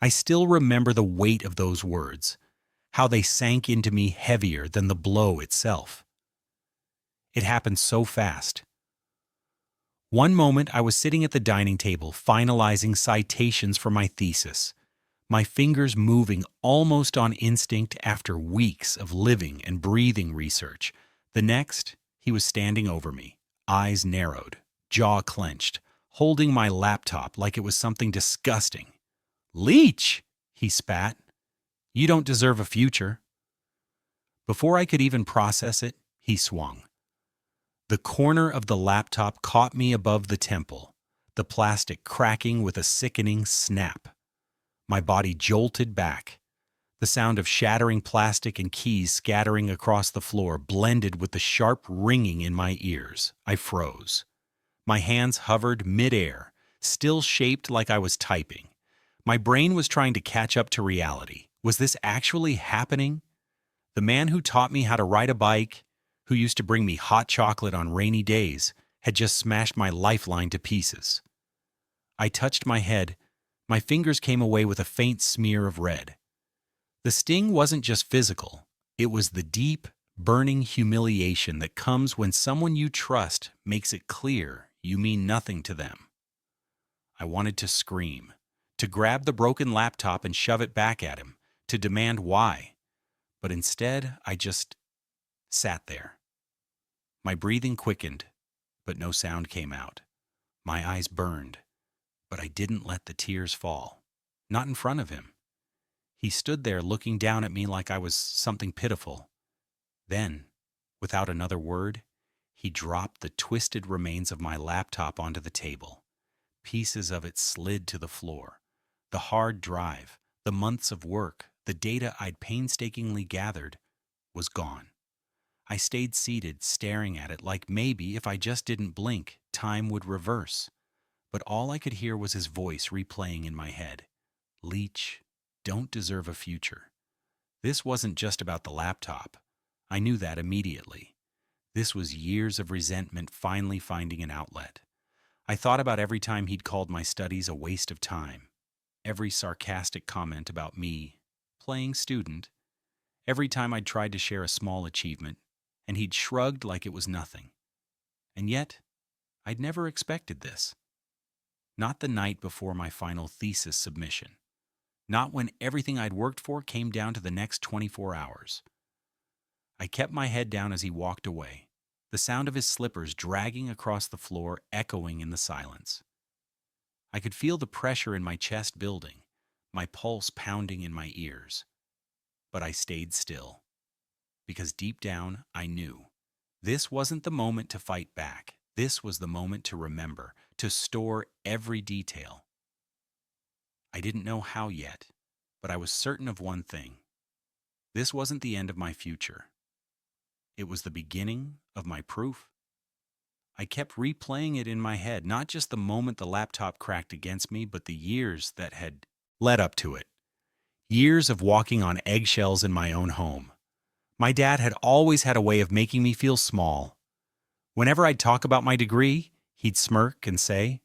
I still remember the weight of those words, how they sank into me heavier than the blow itself. It happened so fast. One moment I was sitting at the dining table finalizing citations for my thesis, my fingers moving almost on instinct after weeks of living and breathing research. The next, he was standing over me, eyes narrowed, jaw clenched, holding my laptop like it was something disgusting. "Leech!" he spat. "You don't deserve a future." Before I could even process it, he swung. The corner of the laptop caught me above the temple, the plastic cracking with a sickening snap. My body jolted back. The sound of shattering plastic and keys scattering across the floor blended with the sharp ringing in my ears. I froze. My hands hovered midair, still shaped like I was typing. My brain was trying to catch up to reality. Was this actually happening? The man who taught me how to ride a bike, who used to bring me hot chocolate on rainy days, had just smashed my lifeline to pieces. I touched my head. My fingers came away with a faint smear of red. The sting wasn't just physical. It was the deep, burning humiliation that comes when someone you trust makes it clear you mean nothing to them. I wanted to scream, to grab the broken laptop and shove it back at him, to demand why. But instead, I just sat there. My breathing quickened, but no sound came out. My eyes burned, but I didn't let the tears fall. Not in front of him. He stood there looking down at me like I was something pitiful. Then, without another word, he dropped the twisted remains of my laptop onto the table. Pieces of it slid to the floor. The hard drive, the months of work, the data I'd painstakingly gathered, was gone. I stayed seated, staring at it like maybe if I just didn't blink, time would reverse. But all I could hear was his voice replaying in my head. "Leech, don't deserve a future." This wasn't just about the laptop. I knew that immediately. This was years of resentment finally finding an outlet. I thought about every time he'd called my studies a waste of time, every sarcastic comment about me, playing student, every time I'd tried to share a small achievement, and he'd shrugged like it was nothing. And yet, I'd never expected this. Not the night before my final thesis submission. Not when everything I'd worked for came down to the next 24 hours. I kept my head down as he walked away, the sound of his slippers dragging across the floor echoing in the silence. I could feel the pressure in my chest building, my pulse pounding in my ears. But I stayed still, because deep down I knew this wasn't the moment to fight back. This was the moment to remember, to store every detail. I didn't know how yet, but I was certain of one thing. This wasn't the end of my future. It was the beginning of my proof. I kept replaying it in my head, not just the moment the laptop cracked against me, but the years that had led up to it. Years of walking on eggshells in my own home. My dad had always had a way of making me feel small. Whenever I'd talk about my degree, he'd smirk and say,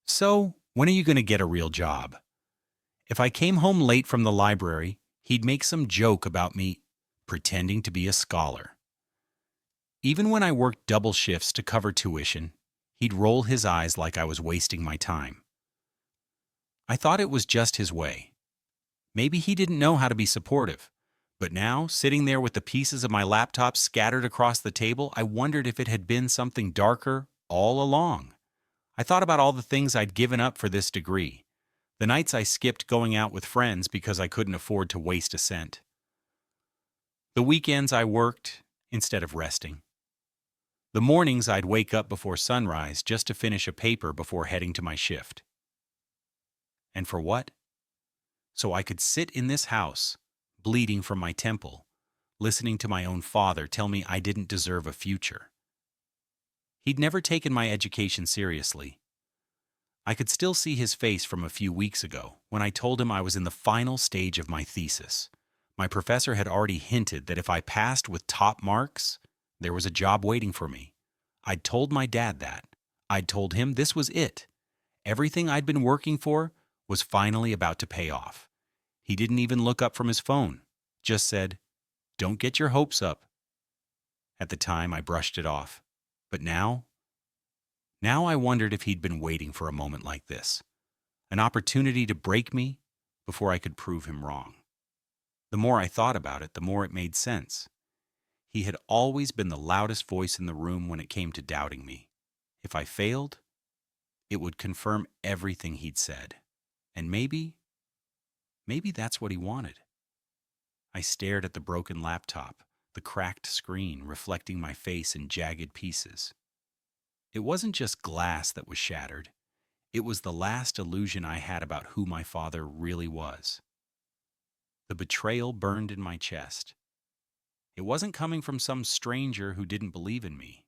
"So, when are you going to get a real job?" If I came home late from the library, he'd make some joke about me pretending to be a scholar. Even when I worked double shifts to cover tuition, he'd roll his eyes like I was wasting my time. I thought it was just his way. Maybe he didn't know how to be supportive. But now, sitting there with the pieces of my laptop scattered across the table, I wondered if it had been something darker all along. I thought about all the things I'd given up for this degree. The nights I skipped going out with friends because I couldn't afford to waste a cent. The weekends I worked instead of resting. The mornings I'd wake up before sunrise just to finish a paper before heading to my shift. And for what? So I could sit in this house, bleeding from my temple, listening to my own father tell me I didn't deserve a future. He'd never taken my education seriously. I could still see his face from a few weeks ago when I told him I was in the final stage of my thesis. My professor had already hinted that if I passed with top marks, there was a job waiting for me. I'd told my dad that. I'd told him this was it. Everything I'd been working for was finally about to pay off. He didn't even look up from his phone, just said, "Don't get your hopes up." At the time, I brushed it off. But now I wondered if he'd been waiting for a moment like this, an opportunity to break me before I could prove him wrong. The more I thought about it, the more it made sense. He had always been the loudest voice in the room when it came to doubting me. If I failed, it would confirm everything he'd said. And maybe that's what he wanted. I stared at the broken laptop, the cracked screen reflecting my face in jagged pieces. It wasn't just glass that was shattered. It was the last illusion I had about who my father really was. The betrayal burned in my chest. It wasn't coming from some stranger who didn't believe in me.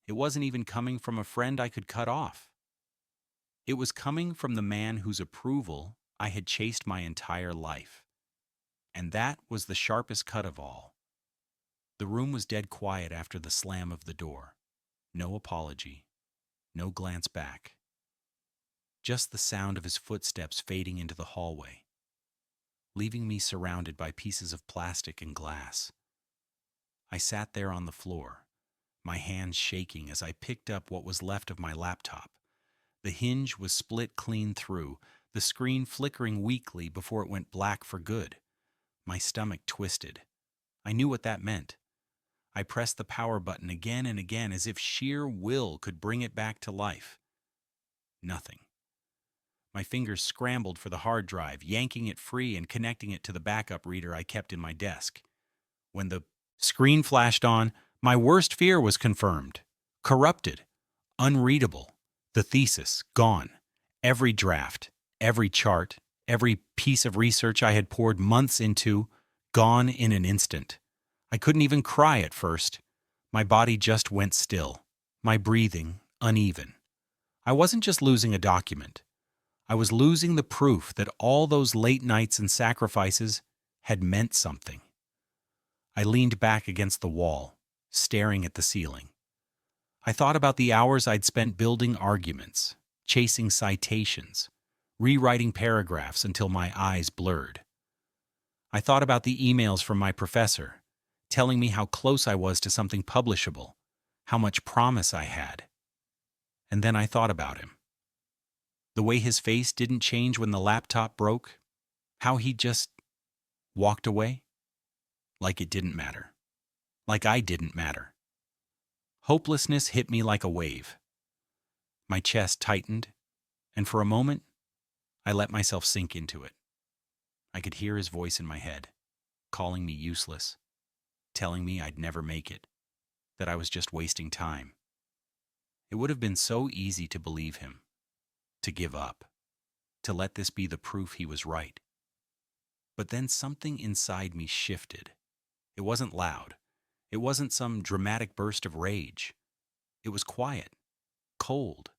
It wasn't even coming from a friend I could cut off. It was coming from the man whose approval I had chased my entire life. And that was the sharpest cut of all. The room was dead quiet after the slam of the door. No apology, no glance back. Just the sound of his footsteps fading into the hallway, leaving me surrounded by pieces of plastic and glass. I sat there on the floor, my hands shaking as I picked up what was left of my laptop. The hinge was split clean through, the screen flickering weakly before it went black for good. My stomach twisted. I knew what that meant. I pressed the power button again and again as if sheer will could bring it back to life. Nothing. My fingers scrambled for the hard drive, yanking it free and connecting it to the backup reader I kept in my desk. When the screen flashed on, my worst fear was confirmed. Corrupted. Unreadable. The thesis, gone. Every draft, every chart, every piece of research I had poured months into, gone in an instant. I couldn't even cry at first. My body just went still, my breathing uneven. I wasn't just losing a document. I was losing the proof that all those late nights and sacrifices had meant something. I leaned back against the wall, staring at the ceiling. I thought about the hours I'd spent building arguments, chasing citations, rewriting paragraphs until my eyes blurred. I thought about the emails from my professor, telling me how close I was to something publishable, how much promise I had. And then I thought about him. The way his face didn't change when the laptop broke, how he just walked away, like it didn't matter, like I didn't matter. Hopelessness hit me like a wave. My chest tightened, and for a moment, I let myself sink into it. I could hear his voice in my head, calling me useless, telling me I'd never make it, that I was just wasting time. It would have been so easy to believe him, to give up, to let this be the proof he was right. But then something inside me shifted. It wasn't loud. It wasn't some dramatic burst of rage. It was quiet, cold,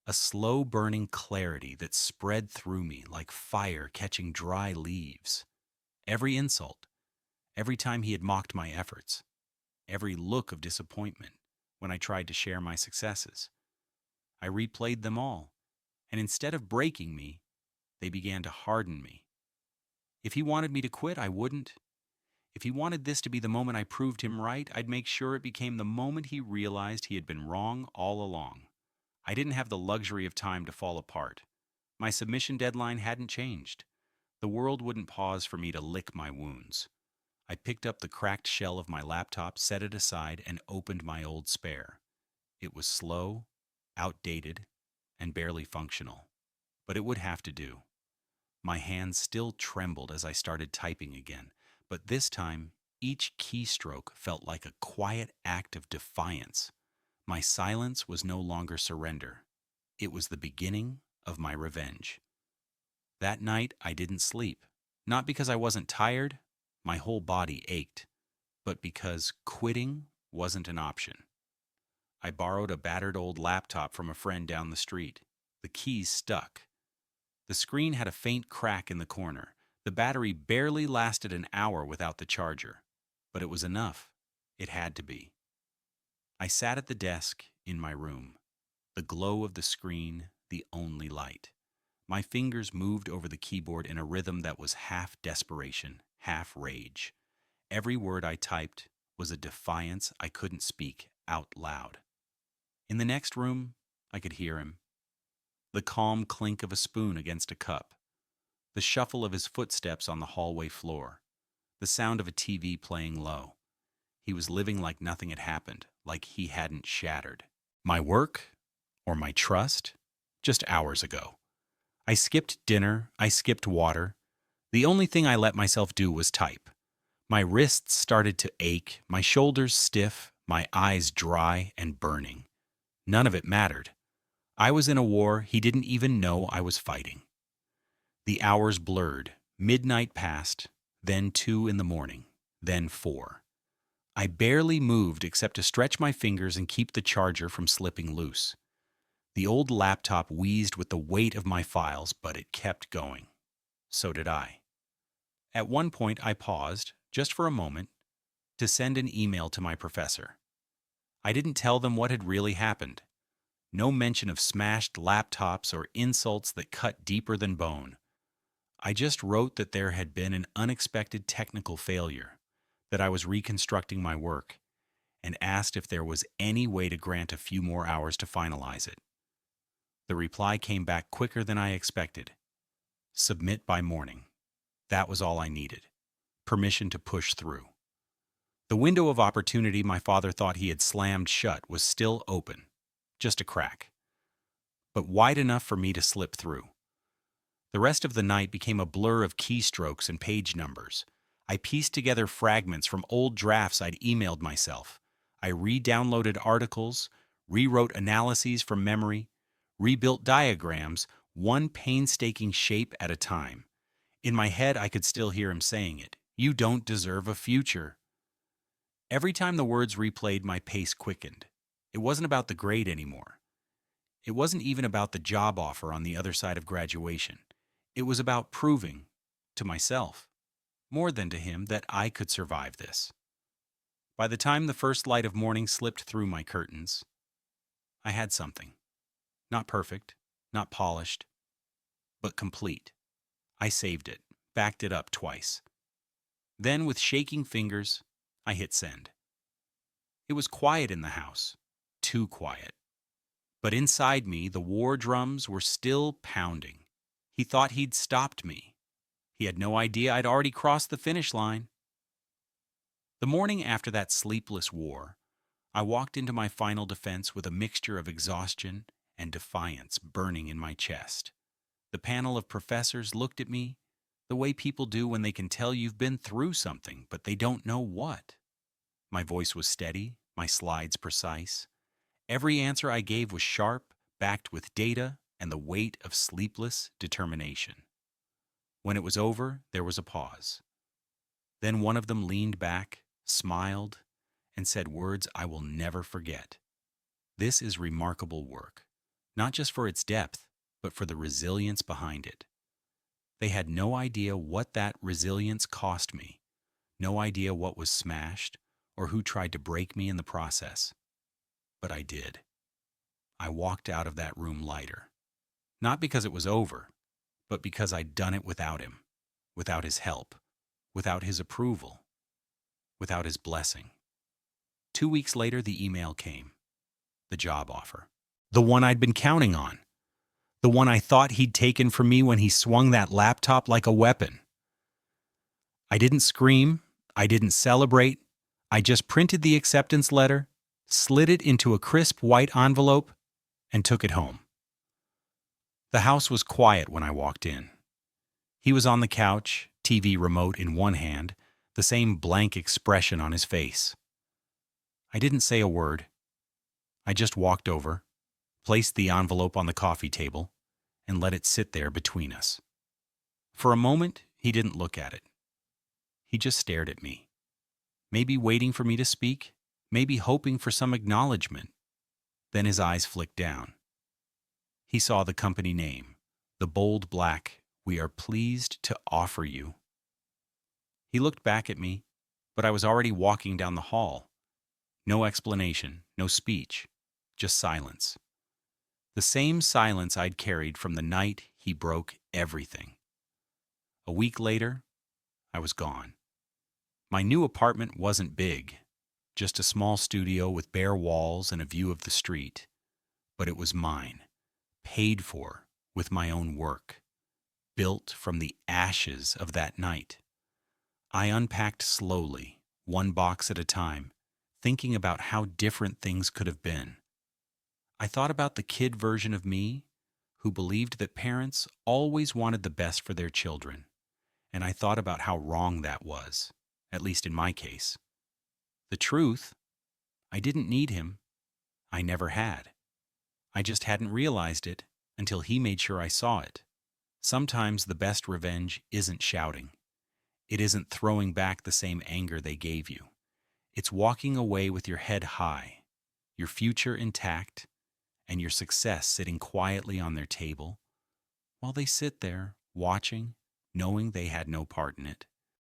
a slow-burning clarity that spread through me like fire catching dry leaves. Every insult, every time he had mocked my efforts, every look of disappointment when I tried to share my successes. I replayed them all, and instead of breaking me, they began to harden me. If he wanted me to quit, I wouldn't. If he wanted this to be the moment I proved him right, I'd make sure it became the moment he realized he had been wrong all along. I didn't have the luxury of time to fall apart. My submission deadline hadn't changed. The world wouldn't pause for me to lick my wounds. I picked up the cracked shell of my laptop, set it aside, and opened my old spare. It was slow, outdated, and barely functional. But it would have to do. My hands still trembled as I started typing again, but this time, each keystroke felt like a quiet act of defiance. My silence was no longer surrender. It was the beginning of my revenge. That night, I didn't sleep. Not because I wasn't tired, my whole body ached, but because quitting wasn't an option. I borrowed a battered old laptop from a friend down the street. The keys stuck. The screen had a faint crack in the corner. The battery barely lasted an hour without the charger, but it was enough. It had to be. I sat at the desk in my room, the glow of the screen the only light. My fingers moved over the keyboard in a rhythm that was half desperation, half rage. Every word I typed was a defiance I couldn't speak out loud. In the next room, I could hear him. The calm clink of a spoon against a cup, the shuffle of his footsteps on the hallway floor, the sound of a TV playing low. He was living like nothing had happened, like he hadn't shattered. My work, or my trust, just hours ago. I skipped dinner, I skipped water. The only thing I let myself do was type. My wrists started to ache, my shoulders stiff, my eyes dry and burning. None of it mattered. I was in a war he didn't even know I was fighting. The hours blurred. Midnight passed, then 2 in the morning, then 4. I barely moved except to stretch my fingers and keep the charger from slipping loose. The old laptop wheezed with the weight of my files, but it kept going. So did I. At one point, I paused, just for a moment, to send an email to my professor. I didn't tell them what had really happened. No mention of smashed laptops or insults that cut deeper than bone. I just wrote that there had been an unexpected technical failure, that I was reconstructing my work, and asked if there was any way to grant a few more hours to finalize it. The reply came back quicker than I expected. Submit by morning. That was all I needed. Permission to push through. The window of opportunity my father thought he had slammed shut was still open, just a crack, but wide enough for me to slip through. The rest of the night became a blur of keystrokes and page numbers. I pieced together fragments from old drafts I'd emailed myself. I re-downloaded articles, rewrote analyses from memory, rebuilt diagrams, one painstaking shape at a time. In my head, I could still hear him saying it. You don't deserve a future. Every time the words replayed, my pace quickened. It wasn't about the grade anymore. It wasn't even about the job offer on the other side of graduation. It was about proving, to myself, more than to him, that I could survive this. By the time the first light of morning slipped through my curtains, I had something. Not perfect, not polished, but complete. I saved it, backed it up twice. Then, with shaking fingers, I hit send. It was quiet in the house, too quiet. But inside me, the war drums were still pounding. He thought he'd stopped me. He had no idea I'd already crossed the finish line. The morning after that sleepless war, I walked into my final defense with a mixture of exhaustion and defiance burning in my chest. The panel of professors looked at me the way people do when they can tell you've been through something, but they don't know what. My voice was steady, my slides precise. Every answer I gave was sharp, backed with data and the weight of sleepless determination. When it was over, there was a pause. Then one of them leaned back, smiled, and said words I will never forget. This is remarkable work, not just for its depth, but for the resilience behind it. They had no idea what that resilience cost me, no idea what was smashed or who tried to break me in the process. But I did. I walked out of that room lighter. Not because it was over, but because I'd done it without him, without his help, without his approval, without his blessing. 2 weeks later, the email came. The job offer. The one I'd been counting on. The one I thought he'd taken from me when he swung that laptop like a weapon. I didn't scream. I didn't celebrate. I just printed the acceptance letter, slid it into a crisp white envelope, and took it home. The house was quiet when I walked in. He was on the couch, TV remote in one hand, the same blank expression on his face. I didn't say a word. I just walked over, placed the envelope on the coffee table, and let it sit there between us. For a moment, he didn't look at it. He just stared at me, maybe waiting for me to speak, maybe hoping for some acknowledgement. Then his eyes flicked down. He saw the company name, the bold black, "We are pleased to offer you." He looked back at me, but I was already walking down the hall. No explanation, no speech, just silence. The same silence I'd carried from the night he broke everything. A week later, I was gone. My new apartment wasn't big, just a small studio with bare walls and a view of the street. But it was mine, paid for with my own work, built from the ashes of that night. I unpacked slowly, one box at a time, thinking about how different things could have been. I thought about the kid version of me who believed that parents always wanted the best for their children, and I thought about how wrong that was, at least in my case. The truth, I didn't need him. I never had. I just hadn't realized it until he made sure I saw it. Sometimes the best revenge isn't shouting. It isn't throwing back the same anger they gave you. It's walking away with your head high, your future intact, and your success sitting quietly on their table while they sit there watching, knowing they had no part in it.